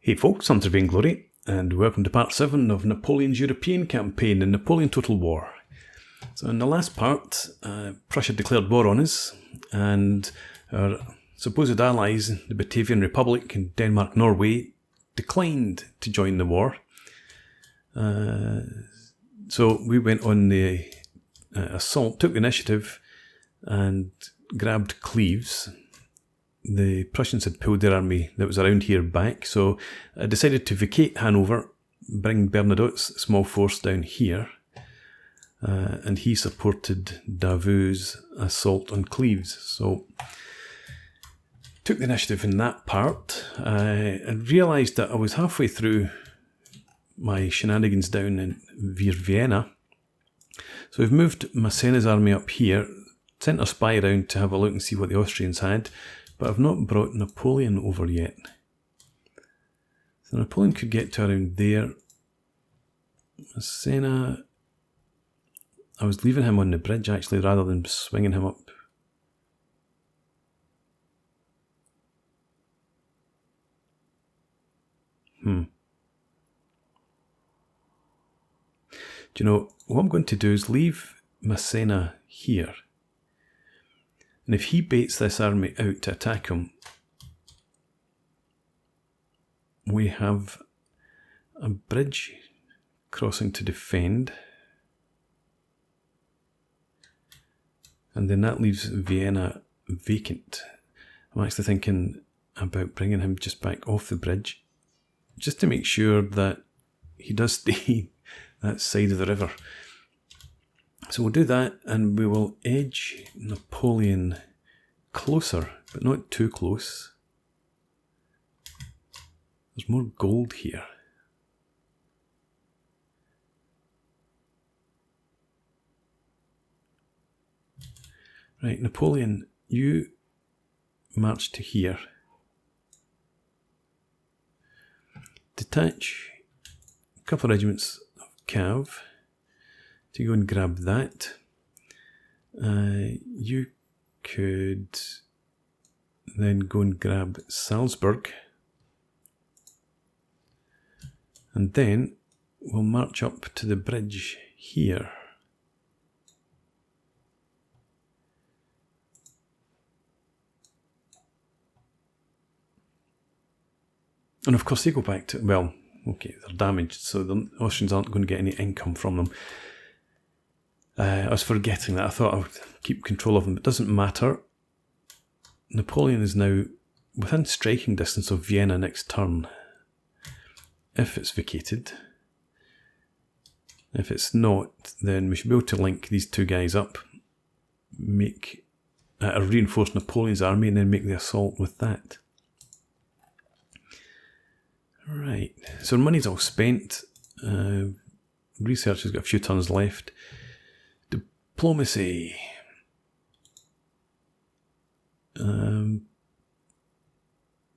Hey folks, I'm Vainglory, and welcome to part 7 of Napoleon's European campaign in Napoleon Total War. So in the last part, Prussia declared war on us, and our supposed allies, the Batavian Republic and Denmark-Norway, declined to join the war. So we went on the assault, took the initiative, and grabbed Cleves. The Prussians had pulled their army that was around here back, so I decided to vacate Hanover, bring Bernadotte's small force down here, and he supported Davout's assault on Cleves. So took the initiative in that part. I realised that I was halfway through my shenanigans down in Vienna, so we've moved Massena's army up here, sent a spy around to have a look and see what the Austrians had. But I've not brought Napoleon over yet. So Napoleon could get to around there. Massena, I was leaving him on the bridge actually rather than swinging him up. Do you know, what I'm going to do is leave Massena here. And if he baits this army out to attack him, we have a bridge crossing to defend. And then that leaves Vienna vacant. I'm actually thinking about bringing him just back off the bridge, just to make sure that he does stay that side of the river. So we'll do that, and we will edge Napoleon closer, but not too close. There's more gold here. Right, Napoleon, you march to here. Detach a couple of regiments of cav to go and grab that. You could then go and grab Salzburg, and then we'll march up to the bridge here. And of course they go back to, well, okay, they're damaged, so the Austrians aren't going to get any income from them. I was forgetting that. I thought I would keep control of them, but it doesn't matter. Napoleon is now within striking distance of Vienna next turn, if it's vacated. If it's not, then we should be able to link these two guys up, make reinforce Napoleon's army, and then make the assault with that. Right, so money's all spent. Research has got a few turns left. Diplomacy.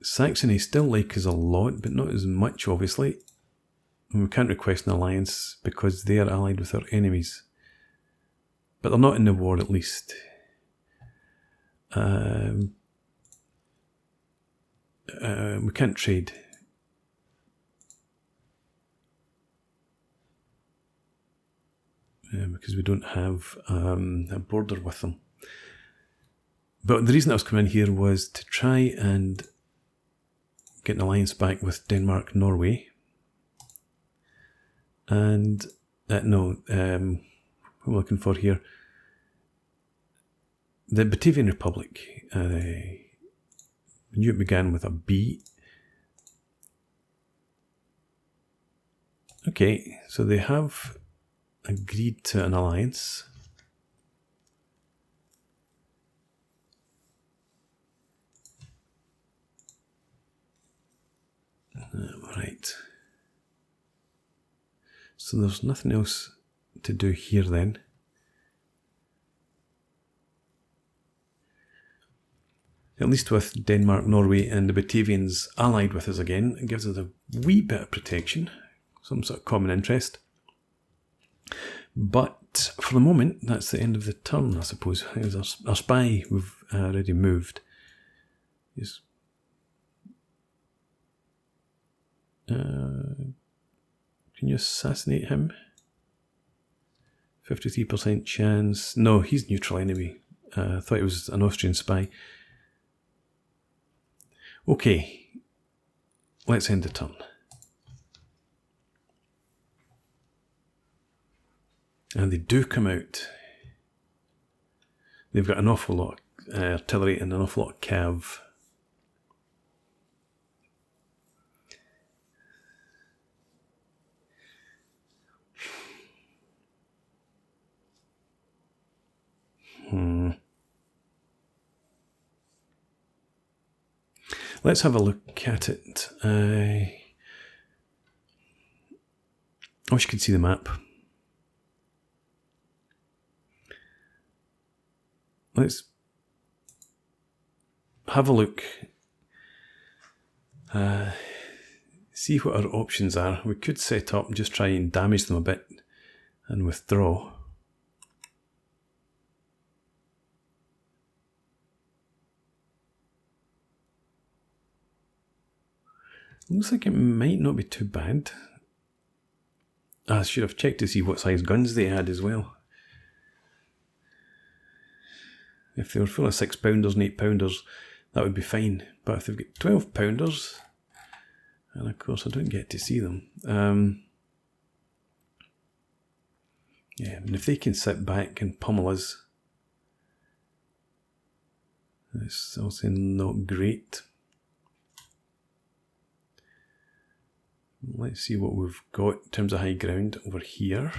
Saxony still like us a lot, but not as much, obviously. And we can't request an alliance because they are allied with our enemies. But they're not in the war, at least. We can't trade. Because we don't have a border with them. But the reason I was coming in here was to try and get an alliance back with Denmark-Norway. And, what I'm looking for here, the Batavian Republic. I knew it began with a B. Okay, so they have agreed to an alliance. Right. So there's nothing else to do here then. At least with Denmark, Norway and the Batavians allied with us again, it gives us a wee bit of protection, some sort of common interest. But for the moment, that's the end of the turn, I suppose. Our spy we've already moved. He's Can you assassinate him? 53% chance. No, he's neutral enemy. I thought he was an Austrian spy. Okay, let's end the turn. And they do come out. They've got an awful lot of artillery and an awful lot of cav. Let's have a look at it. I wish you could see the map. Let's have a look. See what our options are. We could set up and just try and damage them a bit and withdraw. Looks like it might not be too bad. I should have checked to see what size guns they had as well. If they were full of 6-pounders and 8-pounders, that would be fine. But if they've got 12-pounders, and of course I don't get to see them. Yeah, and if they can sit back and pummel us, it's also not great. Let's see what we've got in terms of high ground over here.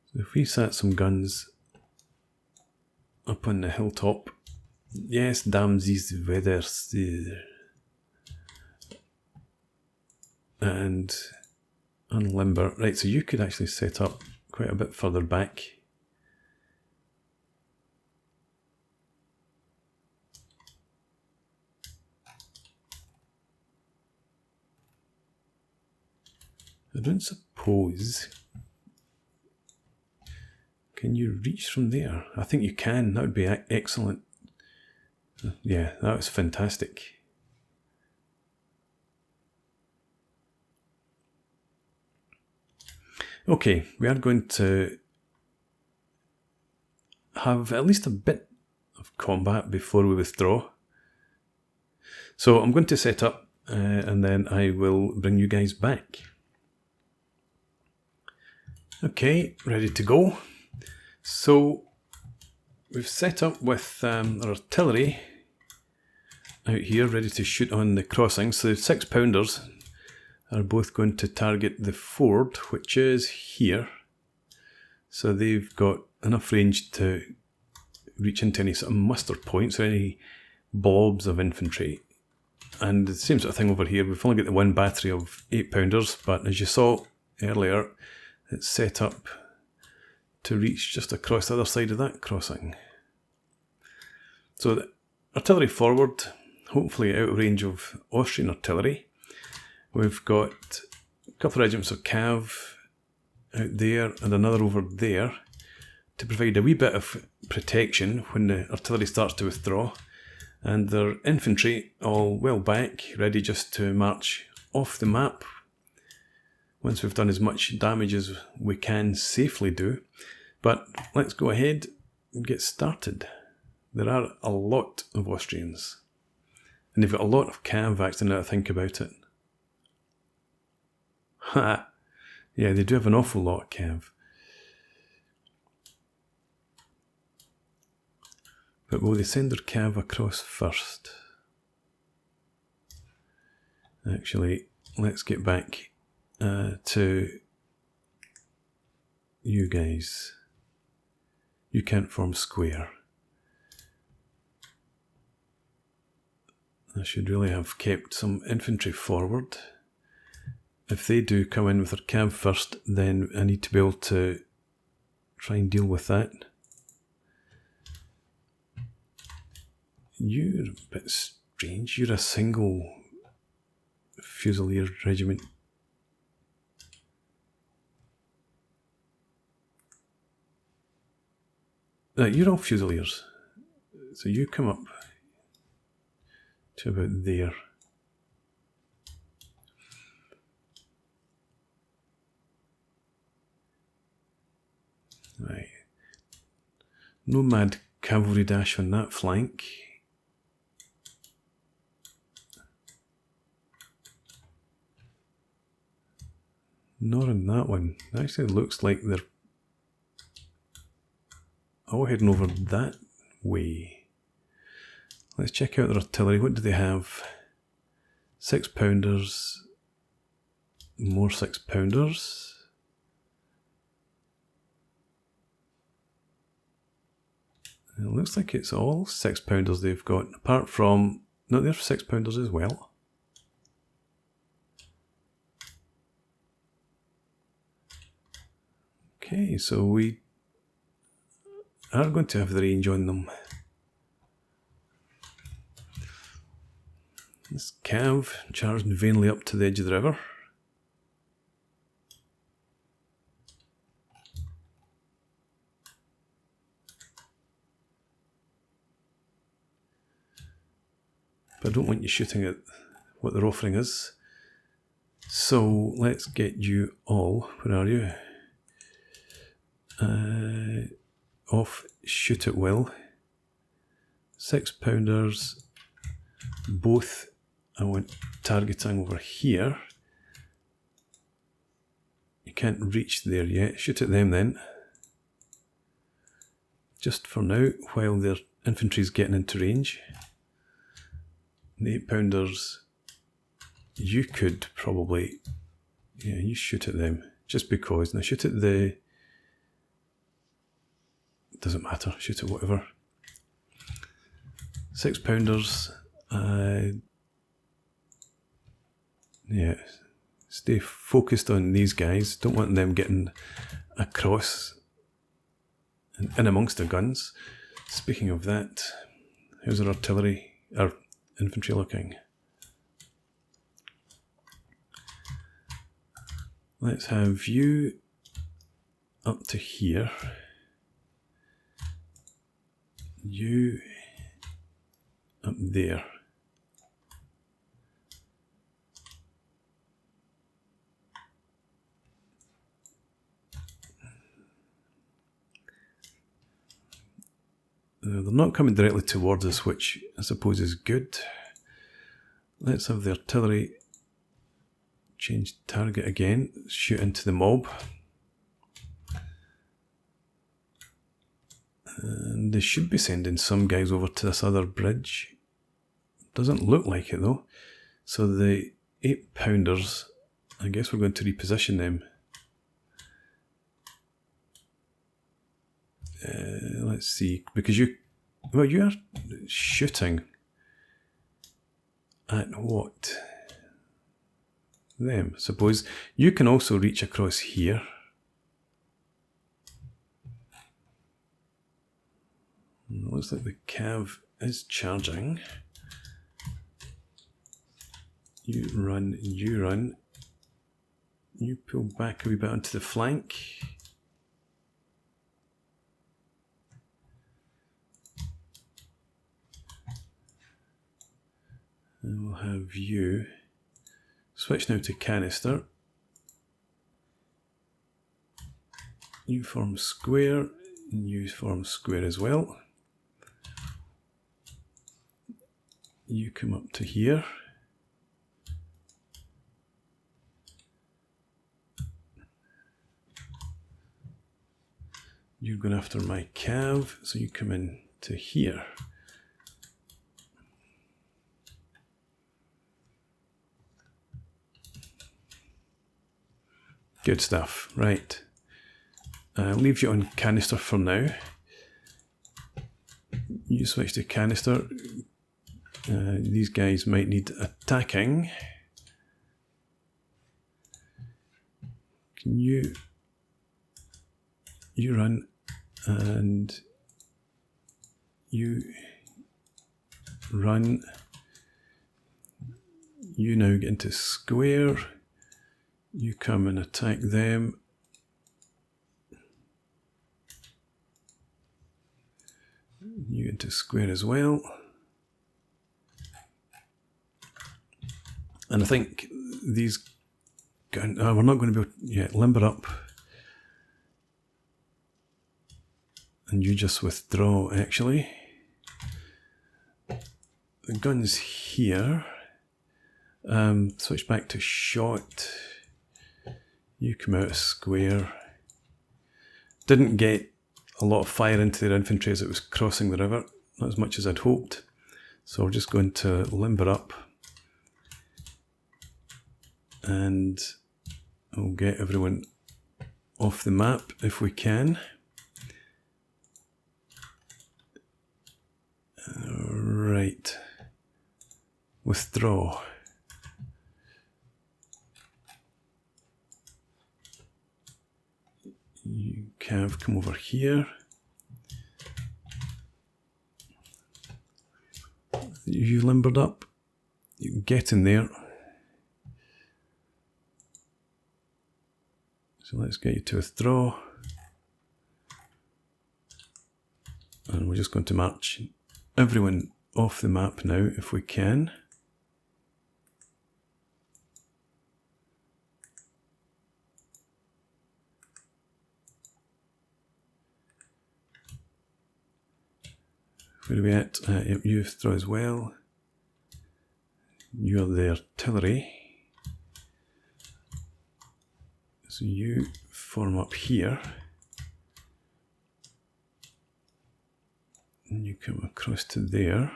So if we sat some guns up on the hilltop, yes, damn these weathers, and unlimber. Right, so you could actually set up quite a bit further back. I don't suppose... Can you reach from there? I think you can. That would be excellent. Yeah, that was fantastic. Okay, we are going to have at least a bit of combat before we withdraw. So I'm going to set up and then I will bring you guys back. Okay, ready to go. So we've set up with our artillery out here ready to shoot on the crossing. So the 6-pounders are both going to target the ford, which is here. So they've got enough range to reach into any sort of muster points or any blobs of infantry. And the same sort of thing over here. We've only got the one battery of 8-pounders, but as you saw earlier, it's set up to reach just across the other side of that crossing. So the artillery forward, hopefully out of range of Austrian artillery. We've got a couple of regiments of cav out there and another over there to provide a wee bit of protection when the artillery starts to withdraw. And their infantry all well back, ready just to march off the map once we've done as much damage as we can safely do. But let's go ahead and get started. There are a lot of Austrians. And they've got a lot of cav actually, now that I think about it. Ha! Yeah, they do have an awful lot of cav. But will they send their cav across first? Actually, let's get back to you guys. You can't form square. I should really have kept some infantry forward. If they do come in with their cav first, then I need to be able to try and deal with that. You're a bit strange. You're a single Fusilier regiment. You're all Fusiliers. So you come up to about there. No mad cavalry dash on that flank. Nor on that one. It actually looks like they're all heading over that way. Let's check out their artillery. What do they have? 6-pounders. More 6-pounders. It looks like it's all 6-pounders they've got, apart from... No, they're 6-pounders as well. Okay, so we are going to have the range on them. This cav charged vainly up to the edge of the river. But I don't want you shooting at what they're offering us. So let's get you all, where are you? Off shoot at will. 6-pounders, both I want targeting over here. You can't reach there yet, shoot at them then. Just for now, while their infantry's getting into range. The 8-pounders, you could probably, yeah, you shoot at them, just because. Now shoot at the, doesn't matter, shoot at whatever. 6-pounders, yeah, stay focused on these guys, don't want them getting across and in amongst the guns. Speaking of that, how's our artillery, our infantry looking? Let's have you up to here. You up there. They're not coming directly towards us, which I suppose is good. Let's have the artillery change target again, shoot into the mob. And they should be sending some guys over to this other bridge. Doesn't look like it though. So the 8-pounders, I guess we're going to reposition them. Let's see, because you are shooting at what? Them. Suppose you can also reach across here. It looks like the cav is charging. You run, you run. You pull back a wee bit onto the flank. And we'll have you switch now to canister. You form square, and you form square as well. You come up to here. You're going after my cav, so you come in to here. Good stuff. Right. I'll leave you on canister for now. You switch to canister. These guys might need attacking. Can you run and you run. You now get into square. You come and attack them. You get into square as well. And I think these guys, we're not going to be able to, yeah, limber up. And you just withdraw, actually. The guns here. Switch back to shot. You come out of square. Didn't get a lot of fire into their infantry as it was crossing the river. Not as much as I'd hoped. So we're just going to limber up. And we'll get everyone off the map if we can. Right. Withdraw. You Cav, come over here. You limbered up. You can get in there. So let's get you to withdraw. And we're just going to march everyone off the map now if we can. Where are we at? Yep, you withdraw as well. You're the artillery. So you form up here. And you come across to there.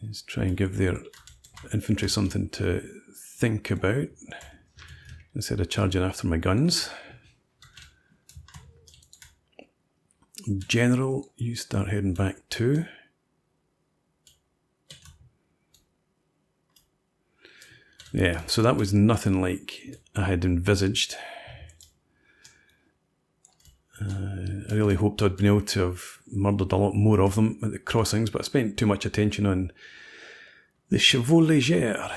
Let's try and give their infantry something to think about instead of charging after my guns. General, you start heading back too. Yeah, so that was nothing like I had envisaged. I really hoped I'd been able to have murdered a lot more of them at the crossings, but I spent too much attention on the chevaux légers.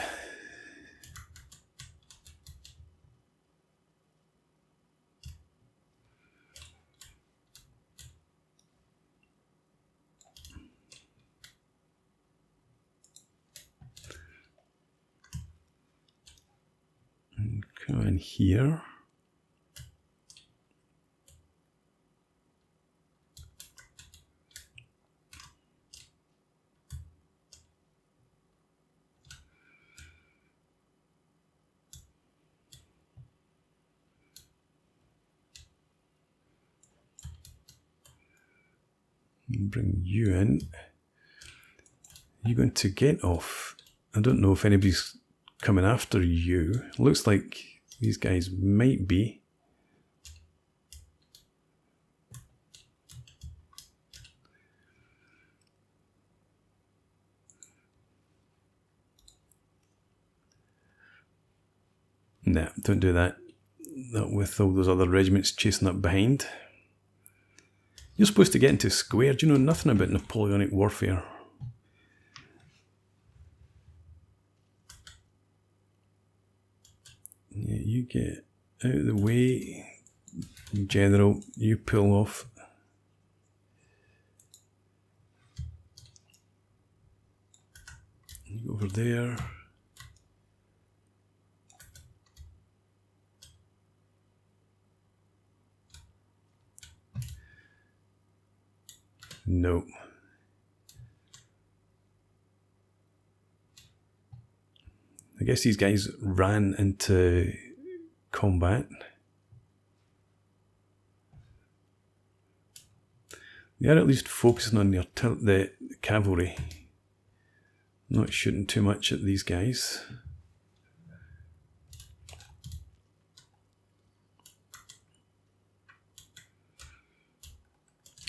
And come in here. Bring you in. You're going to get off. I don't know if anybody's coming after you. Looks like these guys might be. Nah, don't do that. Not with all those other regiments chasing up behind. You're supposed to get into square. Do you know nothing about Napoleonic warfare? Yeah, you get out of the way. General, you pull off. You go over there. No. I guess these guys ran into combat. They are at least focusing on the cavalry. Not shooting too much at these guys.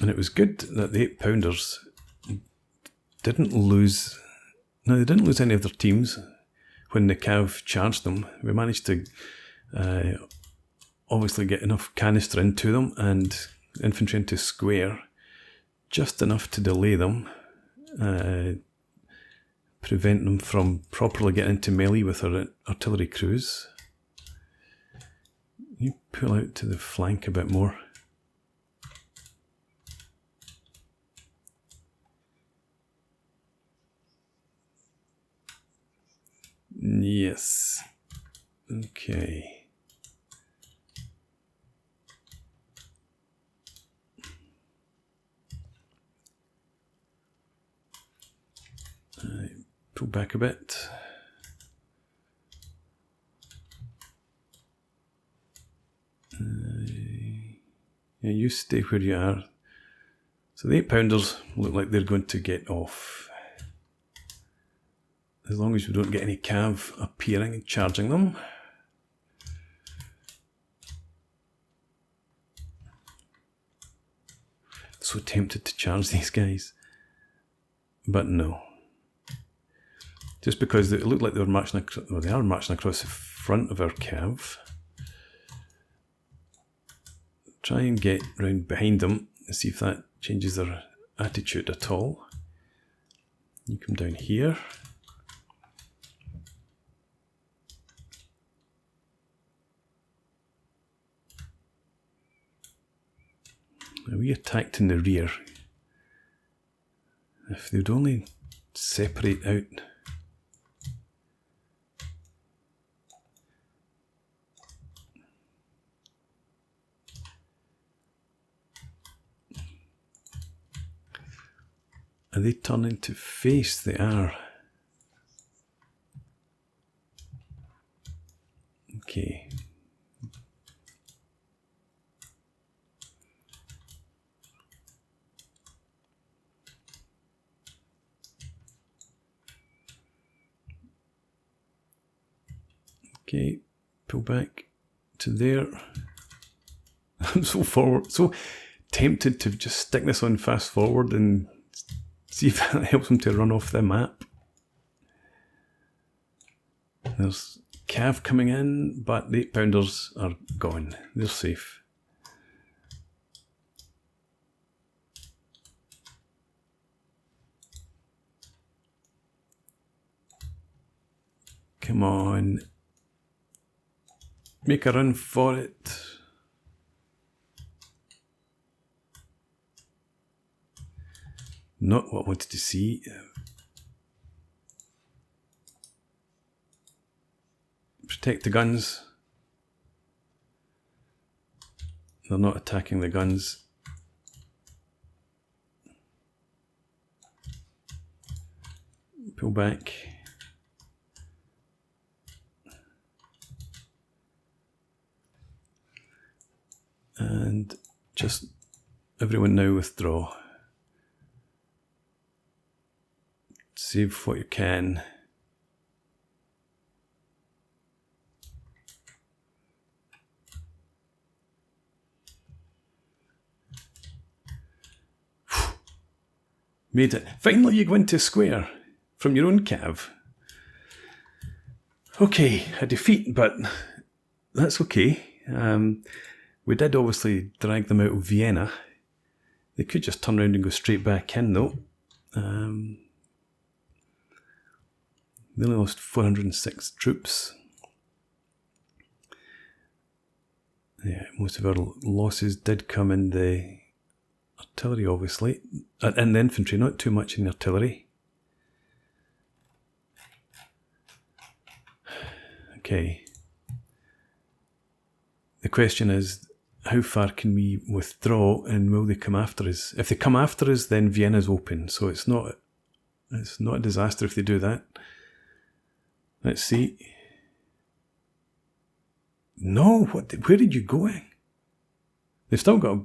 And it was good that the 8-pounders didn't lose... No, they didn't lose any of their teams when the Cav charged them. We managed to obviously get enough canister into them and infantry into square, just enough to delay them, prevent them from properly getting into melee with our artillery crews. You pull out to the flank a bit more. Yes. Okay. Pull back a bit. Yeah, you stay where you are. So the 8-pounders look like they're going to get off. As long as we don't get any cav appearing and charging them. So tempted to charge these guys. But no. Just because it looked like they were marching, well, they are marching across the front of our cav. Try and get round behind them and see if that changes their attitude at all. You come down here. Now we attacked in the rear. If they would only separate out. Are they turning to face? They are. Okay. Okay, pull back to there. I'm so tempted to just stick this on fast forward and see if that helps them to run off the map. There's cav coming in, but the 8-pounders are gone. They're safe. Come on. Make a run for it. Not what I wanted to see. Protect the guns. They're not attacking the guns. Pull back. And just everyone now withdraw. Save what you can. Made it. Finally you go into square from your own cav. Okay, a defeat, but that's okay. We did obviously drag them out of Vienna. They could just turn around and go straight back in though. They only lost 406 troops. Yeah, most of our losses did come in the artillery, obviously. In the infantry, not too much in the artillery. Okay. The question is, how far can we withdraw and will they come after us? If they come after us, then Vienna's open, so it's not a disaster if they do that. Let's see. No, where did you go? They've still got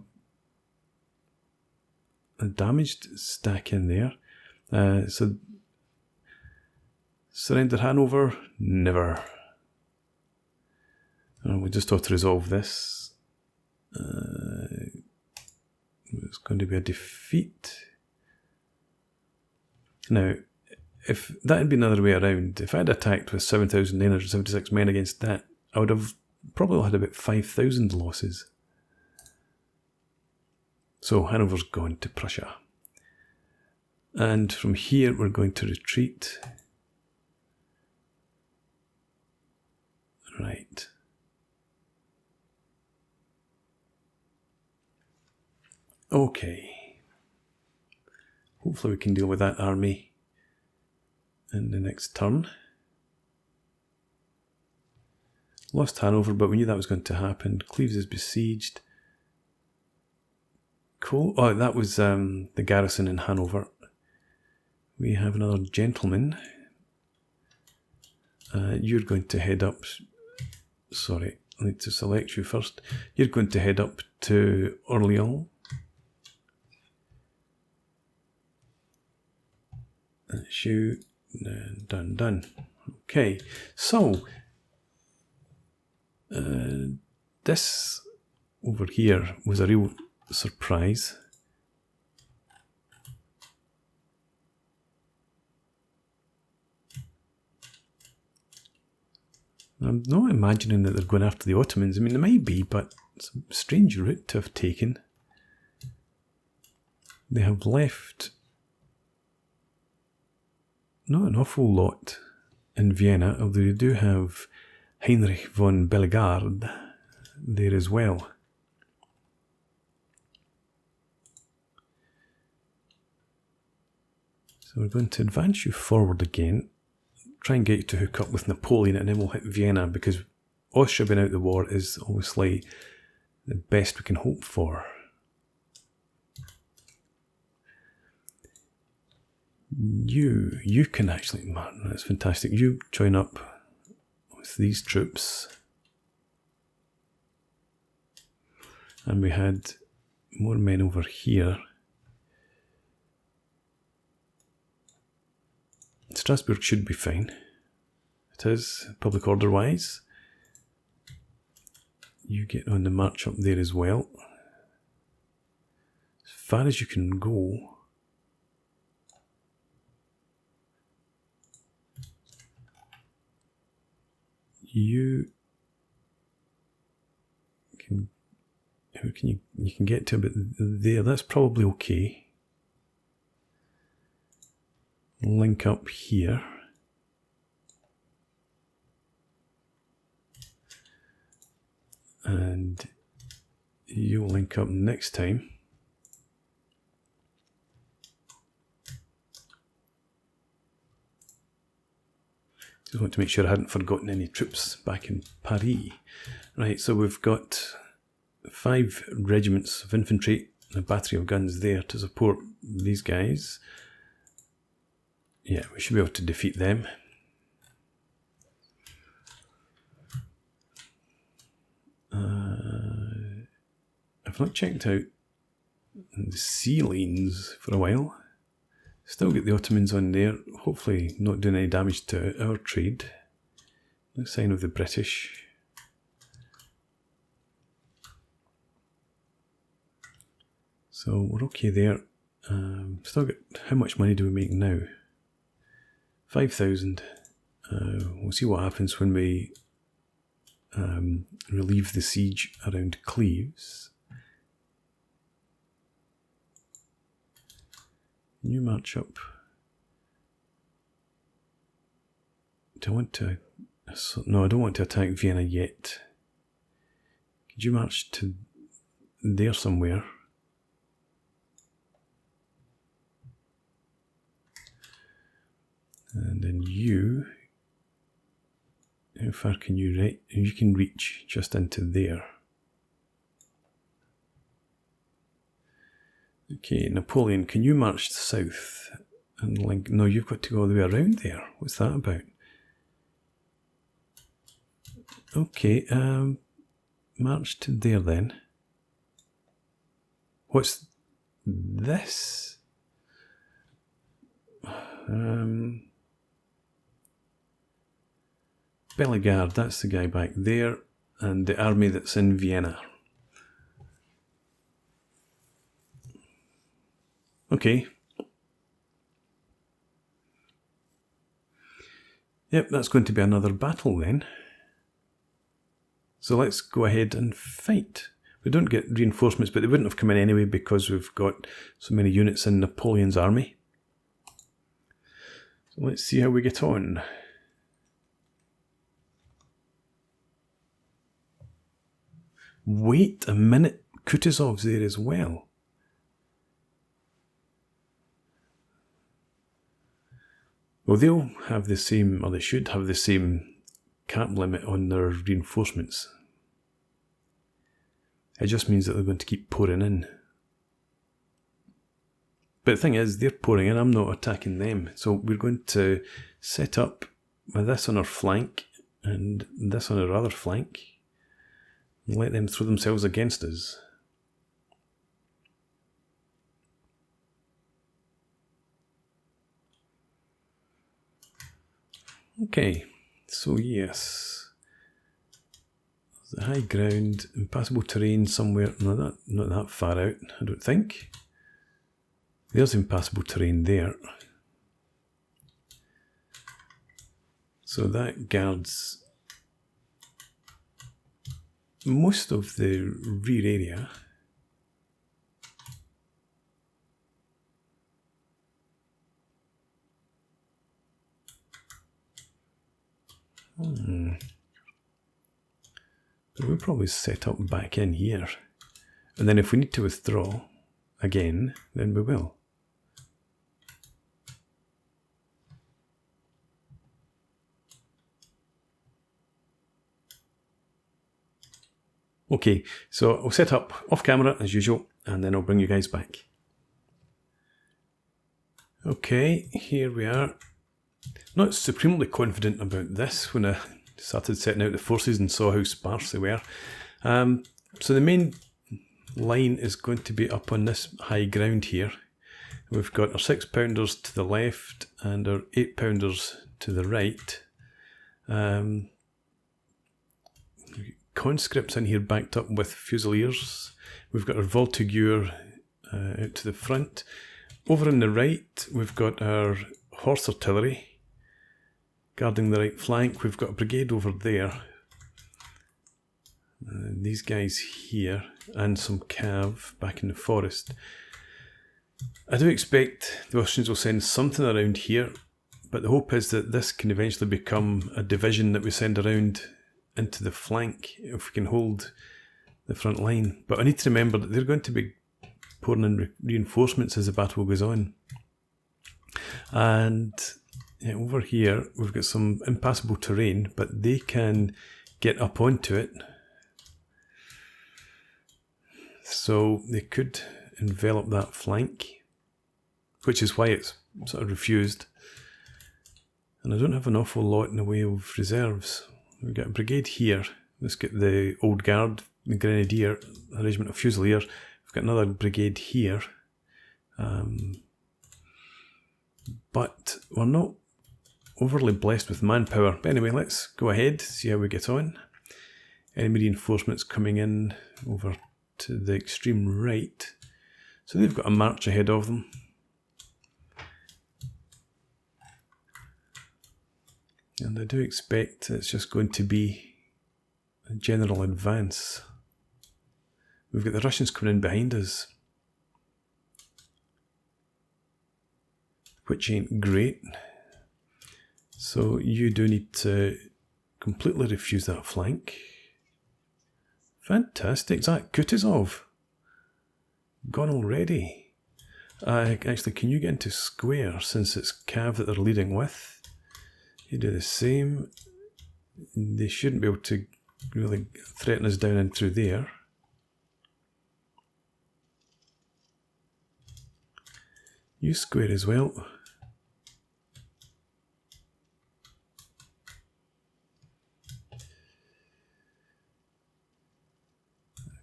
a damaged stack in there. So surrender Hanover? Never. We just have to resolve this. It's going to be a defeat. Now, if that had been the other way around, if I'd attacked with 7,976 men against that, I would have probably had about 5,000 losses. So Hanover's gone to Prussia. And from here we're going to retreat. Right. Okay. Hopefully we can deal with that army in the next turn. Lost Hanover, but we knew that was going to happen. Cleves is besieged. Cool. Oh, that was the garrison in Hanover. We have another gentleman. You're going to head up... Sorry, I need to select you first. You're going to head up to Orléans. That's you. Done. Okay, so this over here was a real surprise. I'm not imagining that they're going after the Ottomans. I mean, they might be, but it's a strange route to have taken. They have left not an awful lot in Vienna, although you do have Heinrich von Bellegarde there as well. So we're going to advance you forward again, try and get you to hook up with Napoleon, and then we'll hit Vienna, because Austria being out of the war is obviously the best we can hope for. You can actually, man, that's fantastic. You join up with these troops. And we had more men over here. Strasbourg should be fine. It is, public order wise. You get on the march up there as well. As far as you can go. You can get to about there. That's probably okay. Link up here. And you'll link up next time. Just want to make sure I hadn't forgotten any troops back in Paris. Right, so we've got 5 regiments of infantry and a battery of guns there to support these guys. Yeah, we should be able to defeat them. I've not checked out the sea lanes for a while. Still get the Ottomans on there, hopefully not doing any damage to our trade. No sign of the British. So we're okay there. Still got, how much money do we make now? 5,000. We'll see what happens when we relieve the siege around Cleves. You march up. Do I want to... No, I don't want to attack Vienna yet. Could you march to there somewhere? And then you... How far can you reach? You can reach just into there. Okay, Napoleon, can you march south and link? No, you've got to go all the way around there. What's that about? Okay, march to there then. What's this? Bellegarde, that's the guy back there, and the army that's in Vienna. Okay. Yep, that's going to be another battle then. So let's go ahead and fight. We don't get reinforcements, but they wouldn't have come in anyway because we've got so many units in Napoleon's army. So let's see how we get on. Wait a minute, Kutuzov's there as well. Well, they'll have the same, or they should have the same cap limit on their reinforcements. It just means that they're going to keep pouring in. But the thing is, they're pouring in, I'm not attacking them. So we're going to set up with this on our flank and this on our other flank and let them throw themselves against us. Okay, so yes, the high ground, impassable terrain somewhere, no, not that far out, I don't think. There's impassable terrain there. So that guards most of the rear area. But we'll probably set up back in here. And then if we need to withdraw again, then we will. Okay, so I'll set up off camera as usual, and then I'll bring you guys back. Okay, here we are. Not supremely confident about this when I started setting out the forces and saw how sparse they were. So the main line is going to be up on this high ground here. We've got our 6-pounders to the left and our 8-pounders to the right. Conscripts in here backed up with fusiliers. We've got our voltigeur out to the front. Over on the right, we've got our horse artillery guarding the right flank. We've got a brigade over there. These guys here, and some cav back in the forest. I do expect the Austrians will send something around here, but the hope is that this can eventually become a division that we send around into the flank if we can hold the front line. But I need to remember that they're going to be pouring in reinforcements as the battle goes on. And yeah, over here we've got some impassable terrain, but they can get up onto it. So they could envelop that flank, which is why it's sort of refused. And I don't have an awful lot in the way of reserves. We've got a brigade here. Let's get the Old Guard, the Grenadier, a regiment of Fusiliers. We've got another brigade here. But we're not overly blessed with manpower. But anyway, let's go ahead, see how we get on. Enemy reinforcements coming in over to the extreme right. So they've got a march ahead of them. And I do expect it's just going to be a general advance. We've got the Russians coming in behind us, which ain't great. So you do need to completely refuse that flank. Fantastic. Is that Kutuzov? Gone already. Actually, can you get into square since it's cav that they're leading with? You do the same. They shouldn't be able to really threaten us down in through there. You square as well.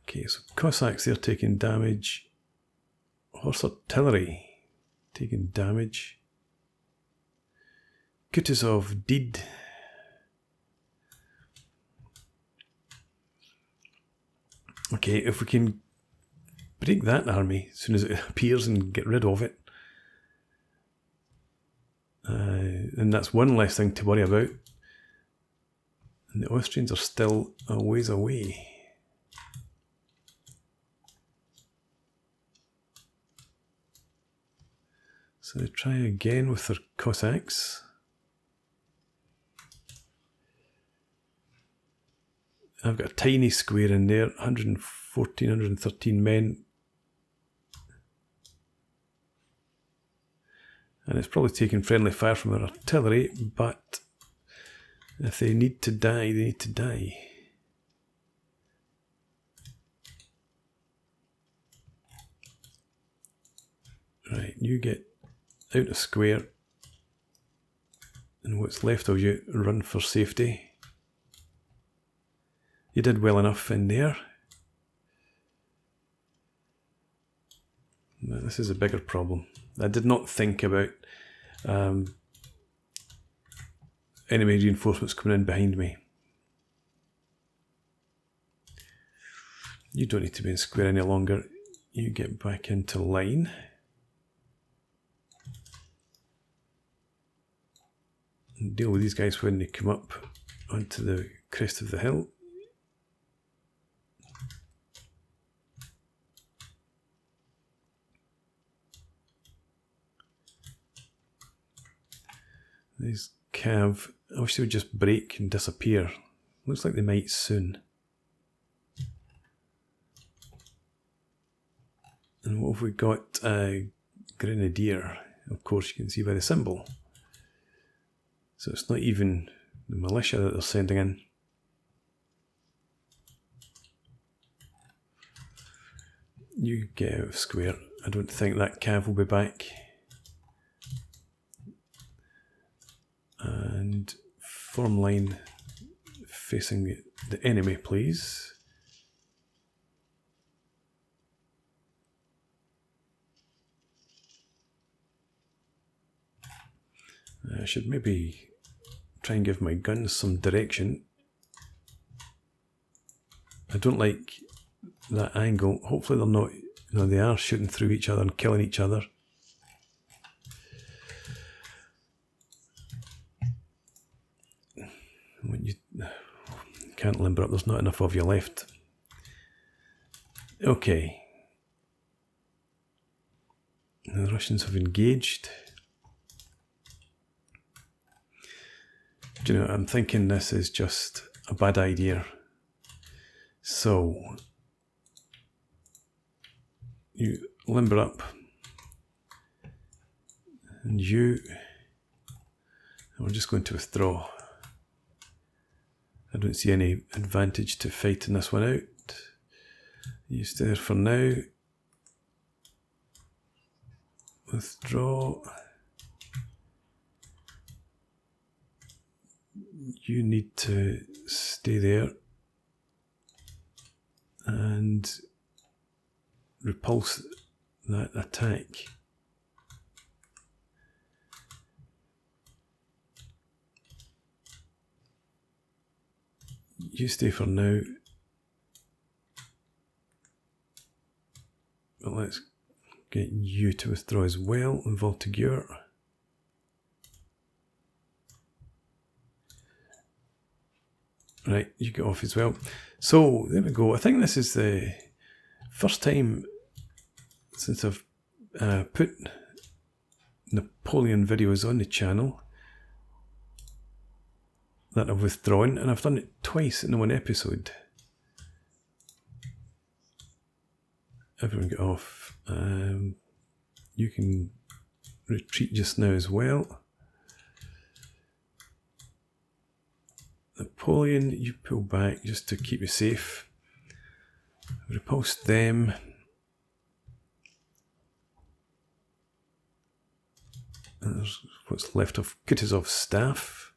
Okay, so Cossacks, they're taking damage. Horse artillery taking damage. Kutuzov did. Okay, if we can break that army as soon as it appears and get rid of it, and that's one less thing to worry about. And the Austrians are still a ways away. So they try again with their Cossacks. I've got a tiny square in there, 114, 113 men. And it's probably taking friendly fire from our artillery, but if they need to die, they need to die. Right, you get out of square. And what's left of you, run for safety. You did well enough in there. But this is a bigger problem. I did not think about enemy reinforcements coming in behind me. You don't need to be in square any longer. You get back into line. And deal with these guys when they come up onto the crest of the hill. These cav, I wish they would just break and disappear. Looks like they might soon. And what have we got? Grenadier, of course you can see by the symbol. So it's not even the militia that they're sending in. You get out of square. I don't think that cav will be back. And form line facing the enemy, please. I should maybe try and give my guns some direction. I don't like that angle. Hopefully they're not, they are shooting through each other and killing each other. When you can't limber up, there's not enough of you left. Okay. The Russians have engaged. Do you know, I'm thinking this is just a bad idea. So, you limber up. And we're just going to withdraw. I don't see any advantage to fighting this one out. You stay there for now. Withdraw. You need to stay there and repulse that attack. You stay for now. But let's get you to withdraw as well, Voltigeur. Right, you get off as well. So, there we go. I think this is the first time since I've put Napoleon videos on the channel that I've withdrawn, and I've done it twice in one episode. Everyone get off. You can retreat just now as well. Napoleon, you pull back just to keep you safe. Repulse them. And there's what's left of Kutuzov's staff.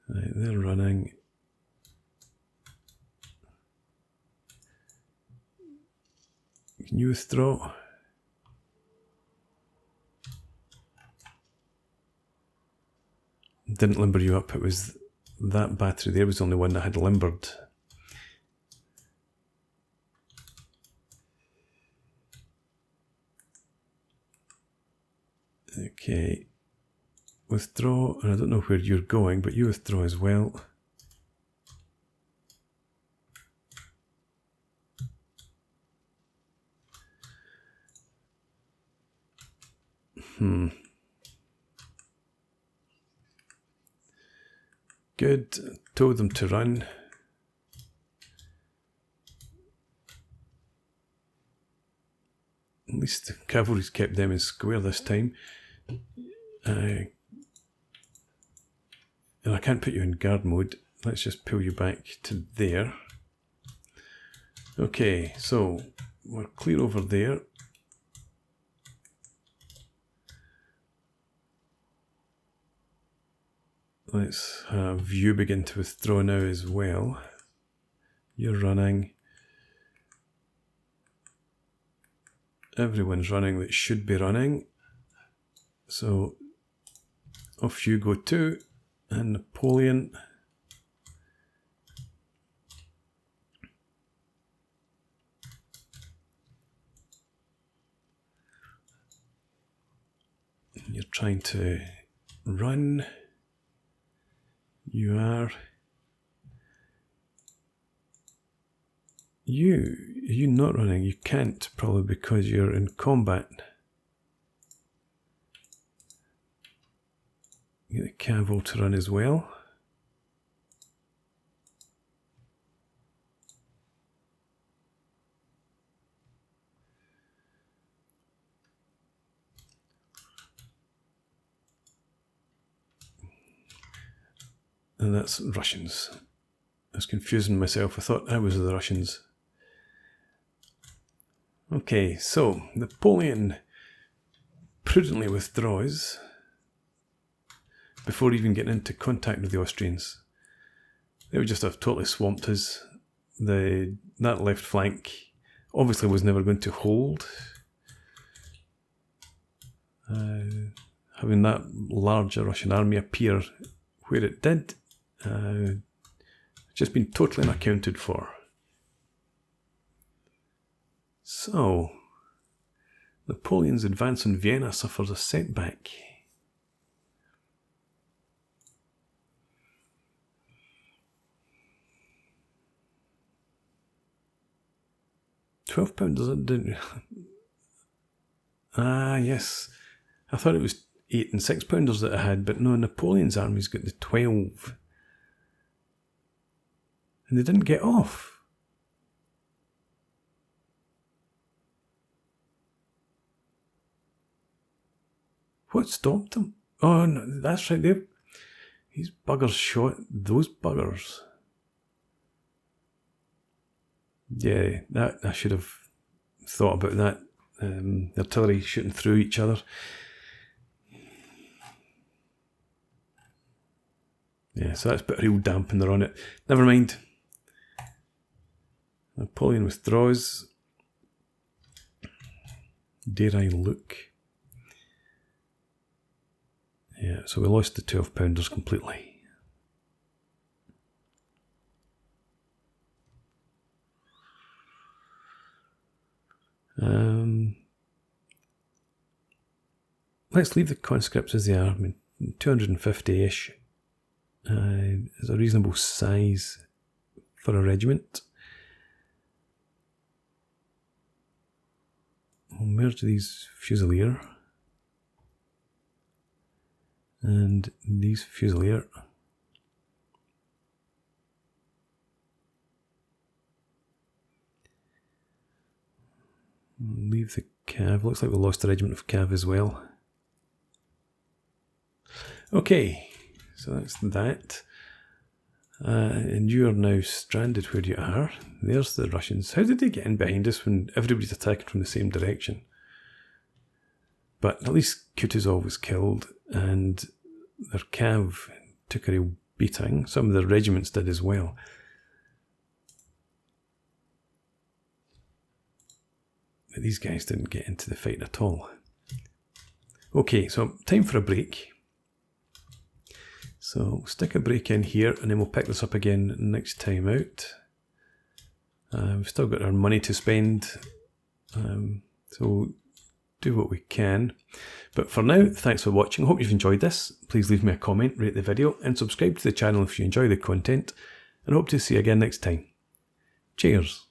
Right, they're running. Can you withdraw? Didn't limber you up. It was that battery there was the only one that had limbered. Okay. Withdraw, and I don't know where you're going, but you withdraw as well. Good. Told them to run. At least the cavalry's kept them in square this time. And I can't put you in guard mode. Let's just pull you back to there. Okay, so we're clear over there. let's have you begin to withdraw now as well. You're running. Everyone's running that should be running. So off you go too, and Napoleon. You're trying to run. You are. You're not running. You can't, probably because you're in combat. Get the cavalry to run as well. And that's Russians. I was confusing myself. I thought I was the Russians. Okay, so Napoleon prudently withdraws before even getting into contact with the Austrians. They would just have totally swamped us. That left flank obviously was never going to hold. Having that larger Russian army appear where it did, just been totally unaccounted for. So, Napoleon's advance on Vienna suffers a setback. £12, does it? Didn't... Ah, yes. I thought it was 8 and 6 pounders that I had, but no, Napoleon's army's got the 12. And they didn't get off. What stopped them? Oh, no, that's right. These buggers shot those buggers. Yeah, I should have thought about that. Artillery shooting through each other. Yeah, so that's put a real dampener on it. Never mind. Napoleon withdraws. Dare I look? Yeah, so we lost the 12 pounders completely. Let's leave the conscripts as they are. I mean, 250-ish is a reasonable size for a regiment. We'll merge these Fusilier and these Fusilier. Leave the Cav. Looks like we lost a regiment of Cav as well. Okay, so that's that. And you are now stranded where you are. There's the Russians. How did they get in behind us when everybody's attacking from the same direction? But at least Kutuzov was killed and their Cav took a real beating. Some of the regiments did as well. But these guys didn't get into the fight at all. Okay, so time for a break. So we'll stick a break in here and then we'll pick this up again next time out. We've still got our money to spend, so we'll do what we can. But for now, thanks for watching. I hope you've enjoyed this. Please leave me a comment, rate the video and subscribe to the channel if you enjoy the content. And I hope to see you again next time. Cheers.